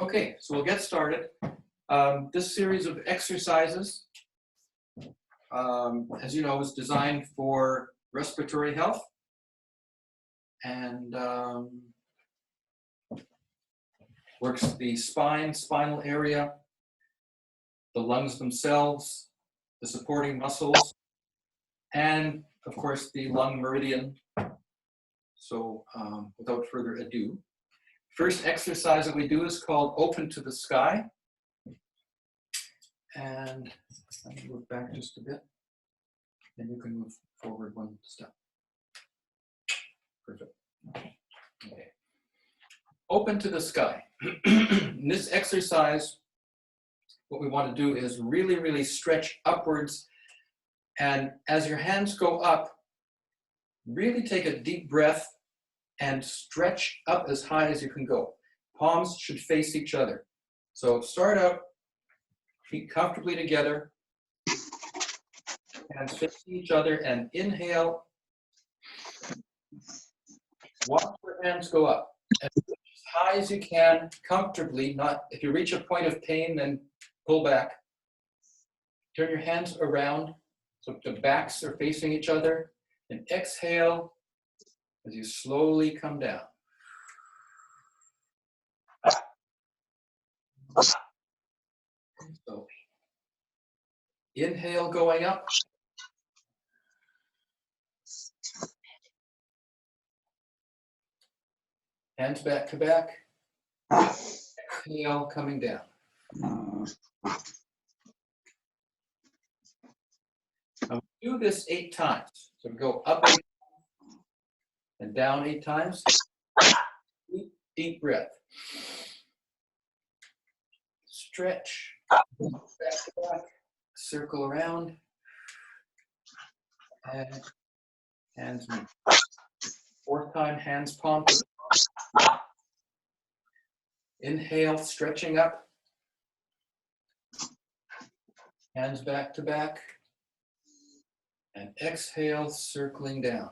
Okay, so we'll get started. This series of exercises, as you know, is designed for respiratory health and works the spine, spinal area, the lungs themselves, the supporting muscles, and of course the lung meridian. So without further ado, first exercise that we do is called Open to the Sky. And let me move back just a bit. And you can move forward one step. Perfect. Okay. Open to the sky. In this exercise, what we want to do is really, really stretch upwards. And as your hands go up, really take a deep breath and stretch up as high as you can go. Palms should face each other. So start out, feet comfortably together, hands facing each other, and inhale. Watch your hands go up as high as you can, comfortably. Not if you reach a point of pain, then pull back. Turn your hands around so the backs are facing each other, and exhale as you slowly come down. So, inhale going up. Hands back to back. Exhale coming down. Now do this 8 times. So go up 8 times and down 8 times. Deep breath. Stretch. Back to back. Circle around. And hands move. 4th time, hands palm to palm. Inhale, stretching up. Hands back to back. And exhale, circling down.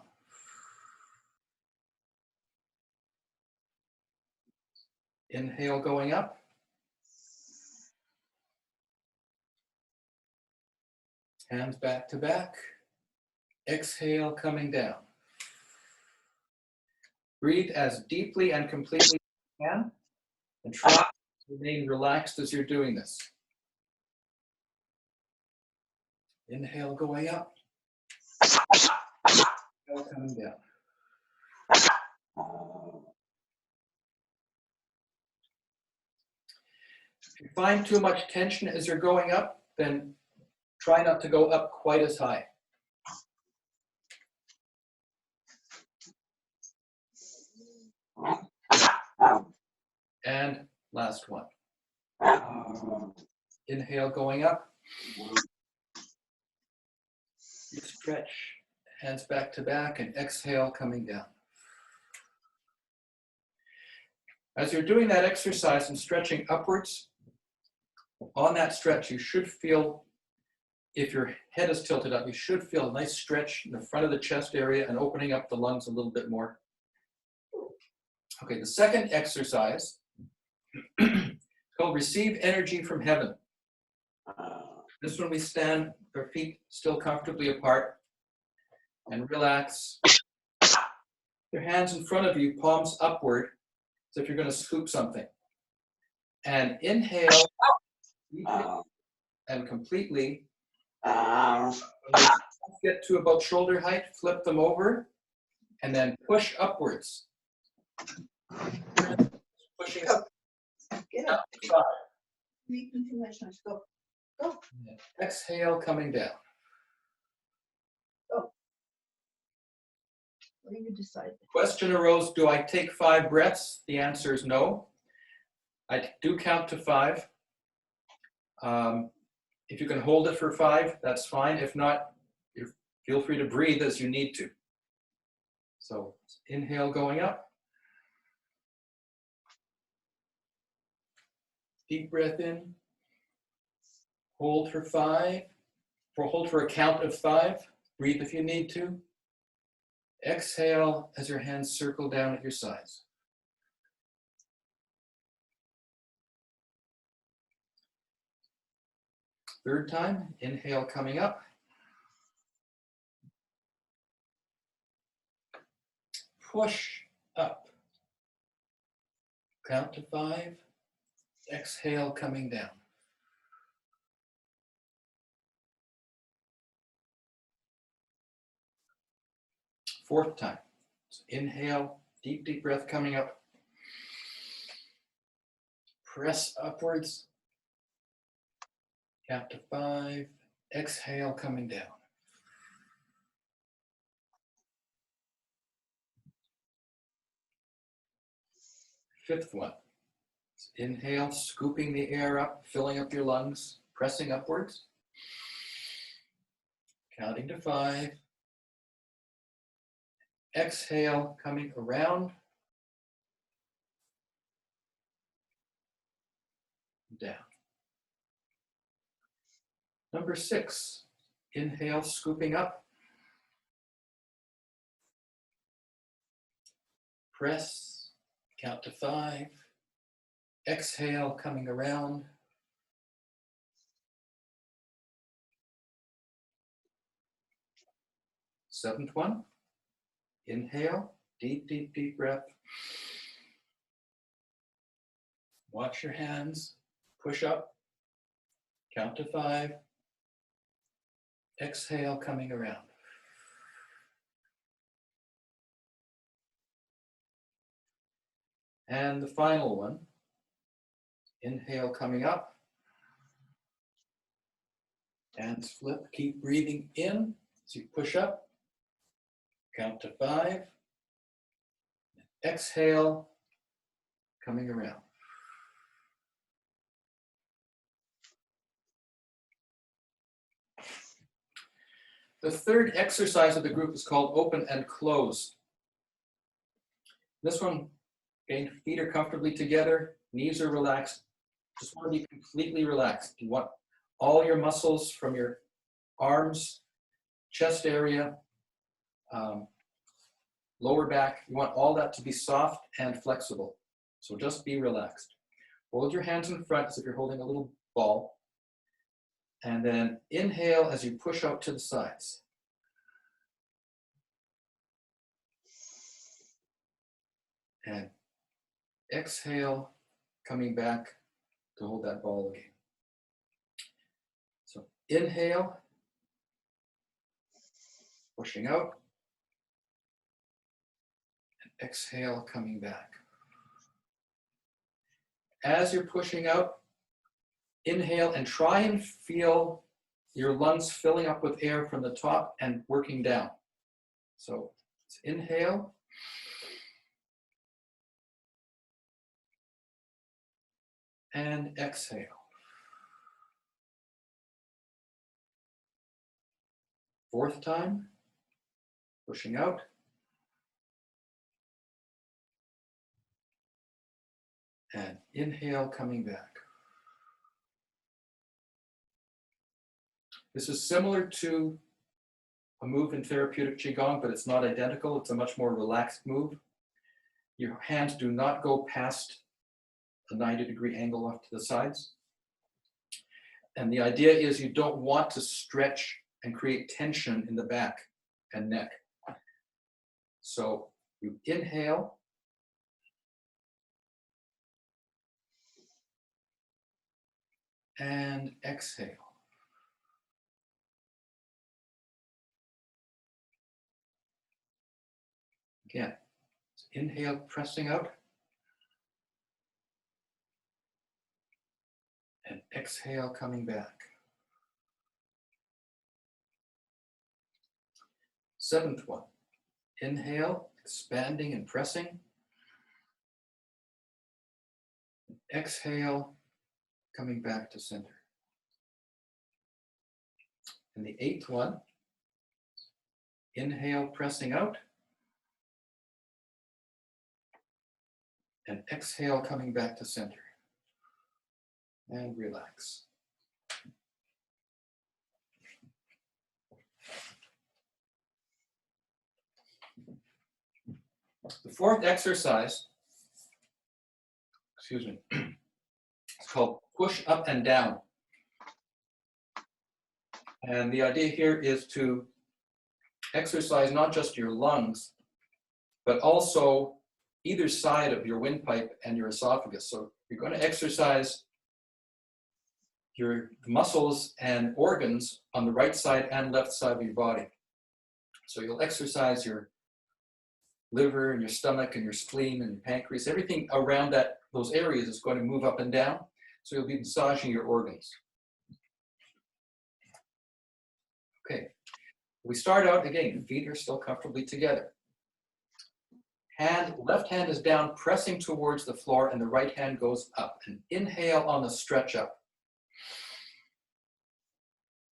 Inhale going up. Hands back to back. Exhale coming down. Breathe as deeply and completely as you can, and try to remain relaxed as you're doing this. Inhale going up. Exhale coming down. If you find too much tension as you're going up, then try not to go up quite as high. And last one. Inhale going up. Stretch, hands back to back, and exhale coming down. As you're doing that exercise and stretching upwards, on that stretch you should feel, if your head is tilted up, you should feel a nice stretch in the front of the chest area and opening up the lungs a little bit more. Okay, the second exercise is called Receive Energy from Heaven. This one we stand with our feet still comfortably apart and relax. Your hands in front of you, palms upward, as if you're going to scoop something. And inhale deeply and completely. When you get to about shoulder height, flip them over and then push upwards. Pushing up. Get up. 5. Making too much noise. Go. Go. Exhale coming down. Go. What do you decide? Question arose, do I take 5 breaths? The answer is no. I do count to 5. If you can hold it for 5, that's fine. If not, feel free to breathe as you need to. So inhale going up. Deep breath in. Hold for 5. Hold for a count of 5. Breathe if you need to. Exhale as your hands circle down at your sides. Third time, inhale coming up. Push up. Count to 5. Exhale coming down. Fourth time. So inhale, deep, deep breath coming up. Press upwards. Count to 5. Exhale coming down. Fifth one. So inhale, scooping the air up, filling up your lungs, pressing upwards. Counting to 5. Exhale, coming around. Down. Number 6. Inhale, scooping up. Press, count to 5. Exhale, coming around. Seventh one. Inhale, deep, deep, deep breath. Watch your hands. Push up. Count to 5. Exhale, coming around. And the final one. Inhale, coming up. Hands flip. Keep breathing in as you push up. Count to 5. Exhale, coming around. The third exercise of the group is called open and close. This one, again, feet are comfortably together, knees are relaxed. Just want to be completely relaxed. You want all your muscles from your arms, chest area, lower back, you want all that to be soft and flexible. So just be relaxed. Hold your hands in front as if you're holding a little ball. And then inhale as you push out to the sides. And exhale, coming back to hold that ball again. So inhale, pushing out. And exhale, coming back. As you're pushing out, inhale and try and feel your lungs filling up with air from the top and working down. So it's inhale. And exhale. Fourth time, pushing out. And inhale, coming back. This is similar to a move in therapeutic Qigong, but it's not identical. It's a much more relaxed move. Your hands do not go past a 90-degree angle off to the sides. And the idea is you don't want to stretch and create tension in the back and neck. So you inhale. And exhale. Again, so inhale, pressing out. And exhale, coming back. Seventh one. Inhale, expanding and pressing. Exhale, coming back to center. And the eighth one. Inhale, pressing out. And exhale, coming back to center. And relax. The fourth exercise, it's called push up and down. And the idea here is to exercise not just your lungs, but also either side of your windpipe and your esophagus. So you're going to exercise your muscles and organs on the right side and left side of your body. So you'll exercise your liver and your stomach and your spleen and your pancreas. Everything around those areas is going to move up and down. So you'll be massaging your organs. Okay, we start out again, feet are still comfortably together. Left hand is down, pressing towards the floor, and the right hand goes up. And inhale on the stretch up.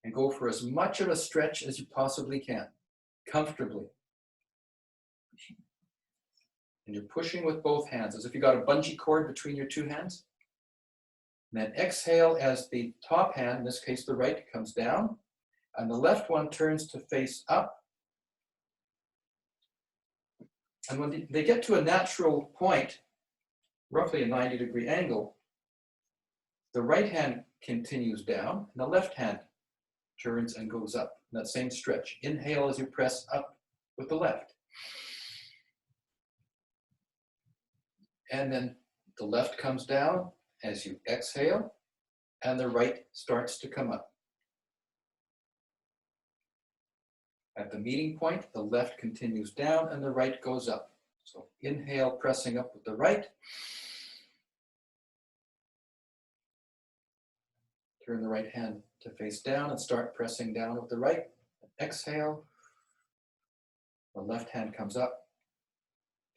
And go for as much of a stretch as you possibly can, comfortably. And you're pushing with both hands, as if you got a bungee cord between your two hands. And then exhale as the top hand, in this case the right, comes down. And the left one turns to face up. And when they get to a natural point, roughly a 90-degree angle, the right hand continues down, and the left hand turns and goes up in that same stretch. Inhale as you press up with the left. And then the left comes down as you exhale, and the right starts to come up. At the meeting point, the left continues down and the right goes up. So inhale, pressing up with the right. Turn the right hand to face down and start pressing down with the right. Exhale. The left hand comes up.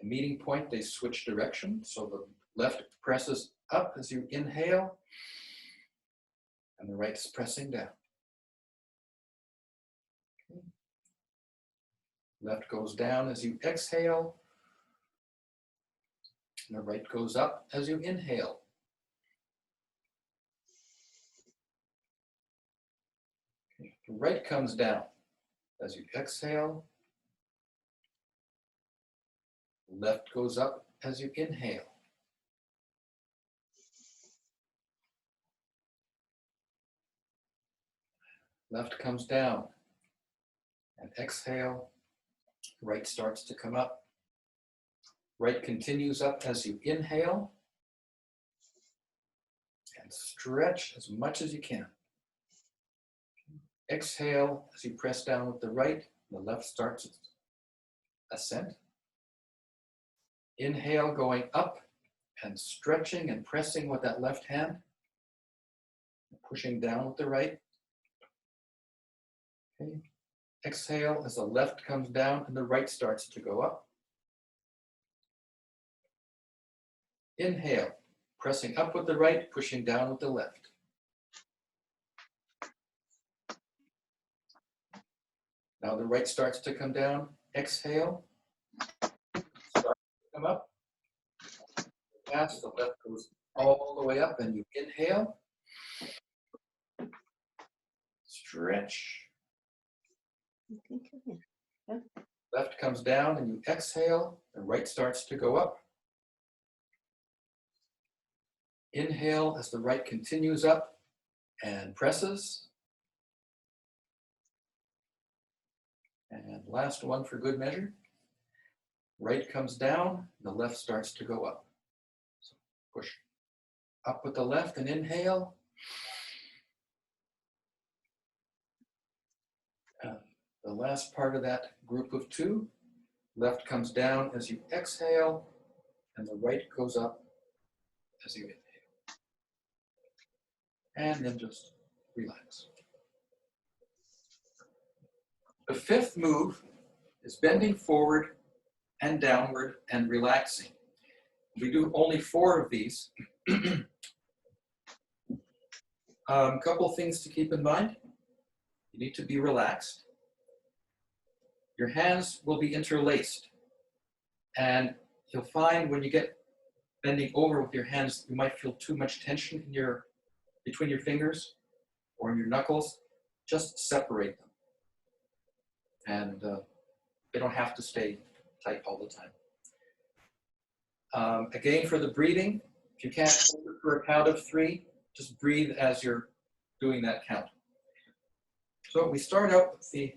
The meeting point, they switch direction. So the left presses up as you inhale, and the right is pressing down. Okay. Left goes down as you exhale, and the right goes up as you inhale. Okay. The right comes down as you exhale. Left goes up as you inhale. Left comes down and exhale. Right starts to come up. Right continues up as you inhale. And stretch as much as you can. Exhale as you press down with the right. The left starts its ascent. Inhale, going up and stretching and pressing with that left hand. Pushing down with the right. Okay. Exhale as the left comes down and the right starts to go up. Inhale, pressing up with the right, pushing down with the left. Now the right starts to come down. Exhale. Start to come up. Pass, the left goes all the way up and you inhale. Stretch. Left comes down and you exhale. The right starts to go up. Inhale as the right continues up and presses. And last one for good measure. Right comes down, the left starts to go up. So push up with the left and inhale. The last part of that group of two, left comes down as you exhale, and the right goes up as you inhale. And then just relax. The fifth move is bending forward and downward and relaxing. We do only 4 of these. Couple things to keep in mind. You need to be relaxed. Your hands will be interlaced. And you'll find when you get bending over with your hands, you might feel too much tension in between your fingers or in your knuckles. Just separate them. And they don't have to stay tight all the time. Again, for the breathing, if you can't hold it for a count of 3, just breathe as you're doing that count. So we start out with the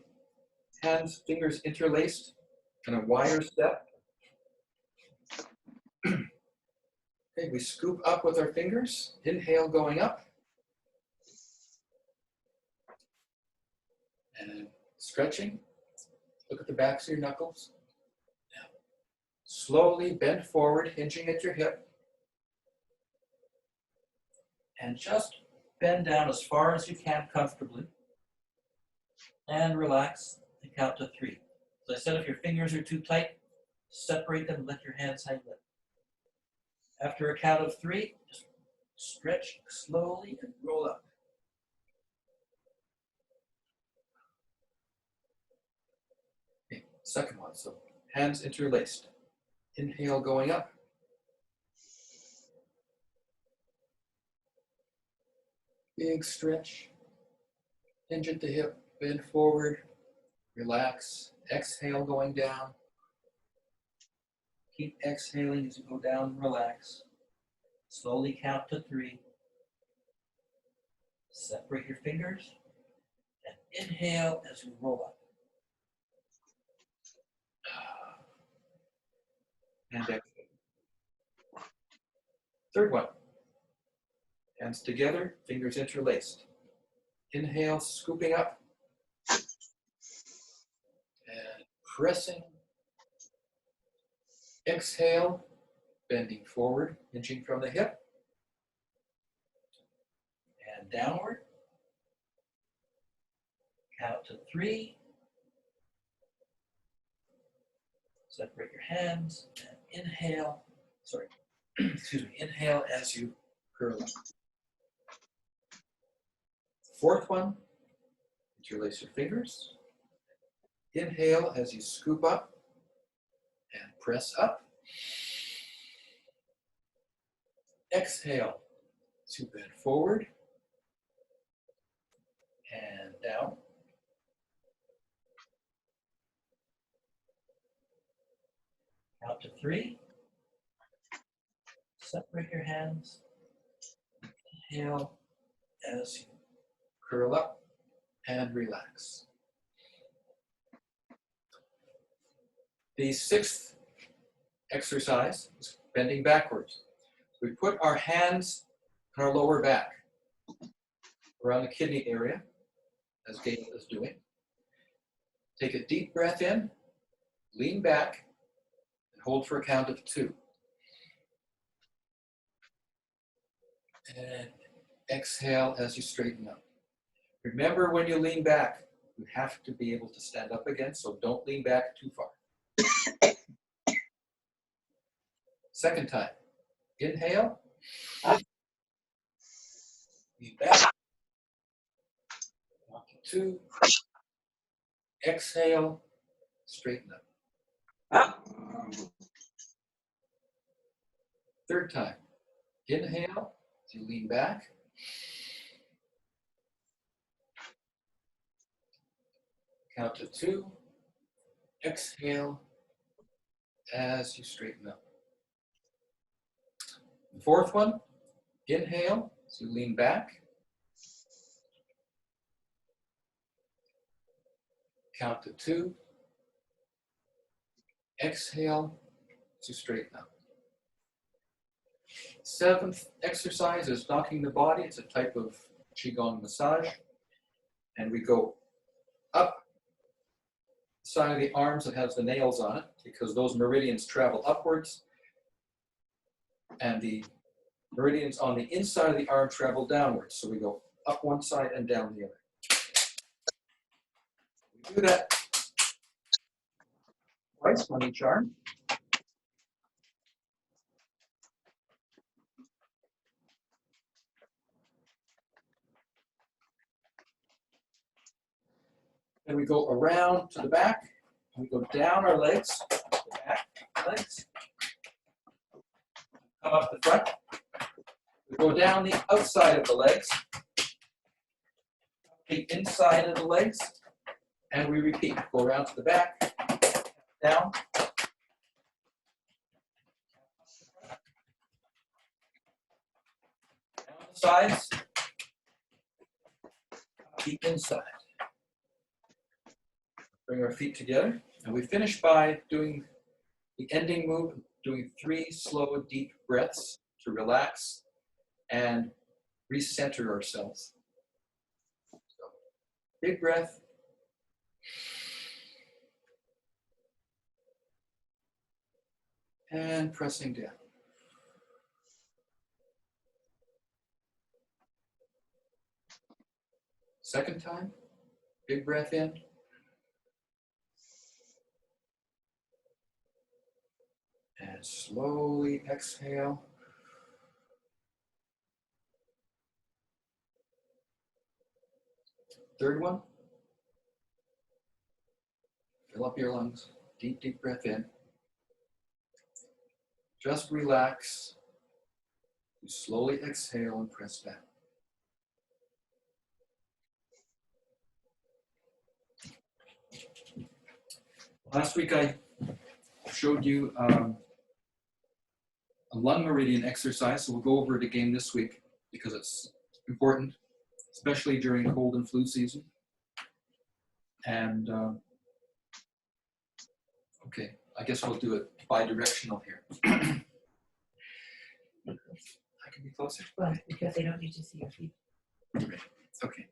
hands, fingers interlaced in a wider step. Okay, we scoop up with our fingers, inhale going up, and stretching. Look at the backs of your knuckles. Now, slowly bend forward, hinging at your hip, and just bend down as far as you can comfortably, and relax and count to 3. As I said, if your fingers are too tight, separate them and let your hands hang limp. After a count of 3, just stretch slowly and roll up. Okay, second one, so hands interlaced. Inhale going up. Big stretch. Hinge at the hip, bend forward, relax. Exhale going down. Keep exhaling as you go down and relax. Slowly count to 3. Separate your fingers and inhale as you roll up. And exhale. Third one. Hands together, fingers interlaced. Inhale, scooping up. And pressing. Exhale, bending forward, hinging from the hip. And downward. Count to 3. Separate your hands and inhale. Inhale as you curl up. Fourth one, interlace your fingers. Inhale as you scoop up and press up. Exhale to bend forward and down. Count to 3. Separate your hands. Inhale as you curl up and relax. The sixth exercise is bending backwards. We put our hands on our lower back, around the kidney area, as Gail is doing. Take a deep breath in, lean back, and hold for a count of 2. And exhale as you straighten up. Remember, when you lean back, you have to be able to stand up again, so don't lean back too far. Second time. Inhale. Lean back. Count to 2. Exhale. Straighten up. Third time. Inhale. As you lean back. Count to 2. Exhale as you straighten up. The fourth one, inhale as you lean back. Count to 2. Exhale as you straighten up. Seventh exercise is knocking the body. It's a type of QiGong massage. And we go up the side of the arms that has the nails on it, because those meridians travel upwards. And the meridians on the inside of the arm travel downwards. So we go up one side and down the other. We do that twice on each arm. And we go around to the back, and we go down our legs, the back legs, come up the front. We go down the outside of the legs, the inside of the legs, and we repeat. Go around to the back, down, down the sides, the inside. Bring our feet together. And we finish by doing the ending move, doing 3 slow, deep breaths to relax and recenter ourselves. So, big breath. And pressing down. Second time, big breath in. And slowly exhale. Third one. Fill up your lungs. Deep, deep breath in. Just relax. You slowly exhale and press down. Last week I showed you a lung meridian exercise, so we'll go over it again this week because it's important, especially during cold and flu season. And okay, I guess we'll do it bi-directional here. I can be closer. Well, because they don't need to see your feet. Okay.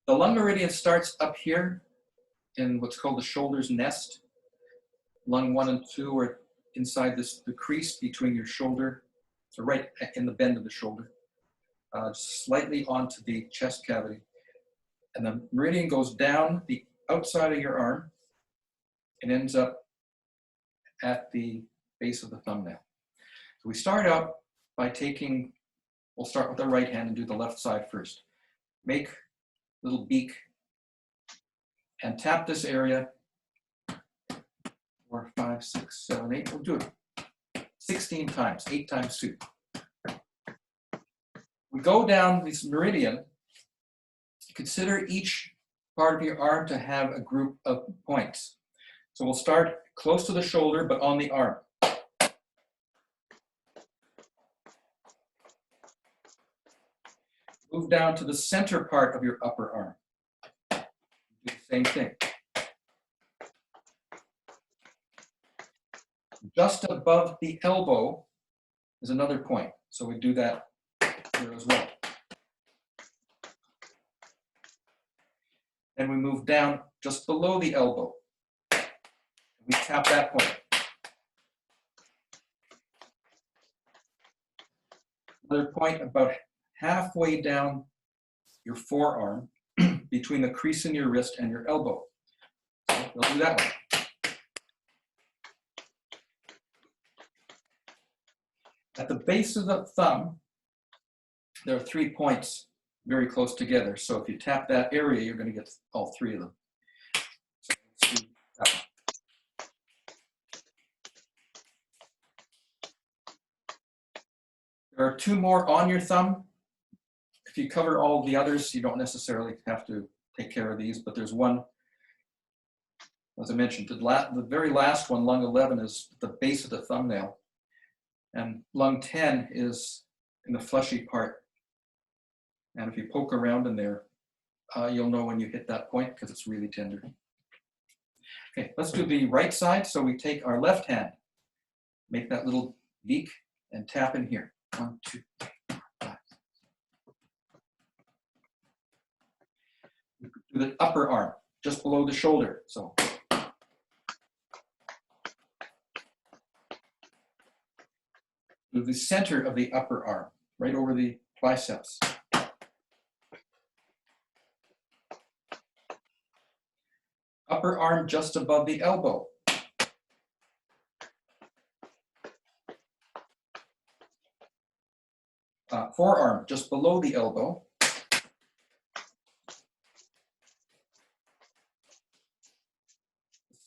The lung meridian starts up here in what's called the shoulder's nest. Lung 1 and 2 are inside the crease between your shoulder, so right in the bend of the shoulder, slightly onto the chest cavity. And the meridian goes down the outside of your arm and ends up at the base of the thumbnail. So we start out by we'll start with the right hand and do the left side first. Make a little beak and tap this area 4, 5, 6, 7, 8. We'll do it 16 times, 8 times 2. We go down this meridian. Consider each part of your arm to have a group of points. So we'll start close to the shoulder, but on the arm. Move down to the center part of your upper arm. Do the same thing. Just above the elbow is another point. So we do that here as well. Then we move down just below the elbow. We tap that point. Another point about halfway down your forearm between the crease in your wrist and your elbow. So we'll do that one. At the base of the thumb, there are 3 points very close together. So if you tap that area, you're going to get all 3 of them. So let's do that one. There are 2 more on your thumb. If you cover all the others, you don't necessarily have to take care of these, but there's one, as I mentioned, the very last one, lung 11, is the base of the thumbnail. And lung 10 is in the fleshy part. And if you poke around in there, you'll know when you hit that point because it's really tender. Okay, let's do the right side. So we take our left hand, make that little beak, and tap in here. 1, 2, 3, 4, 5. Do the upper arm, just below the shoulder. So. To the center of the upper arm, right over the biceps. Upper arm just above the elbow. Forearm just below the elbow.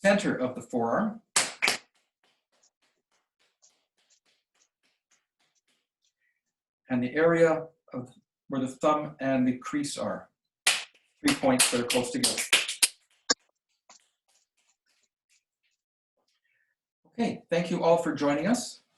Center of the forearm. And the area of where the thumb and the crease are. 3 points that are close together. Okay, thank you all for joining us.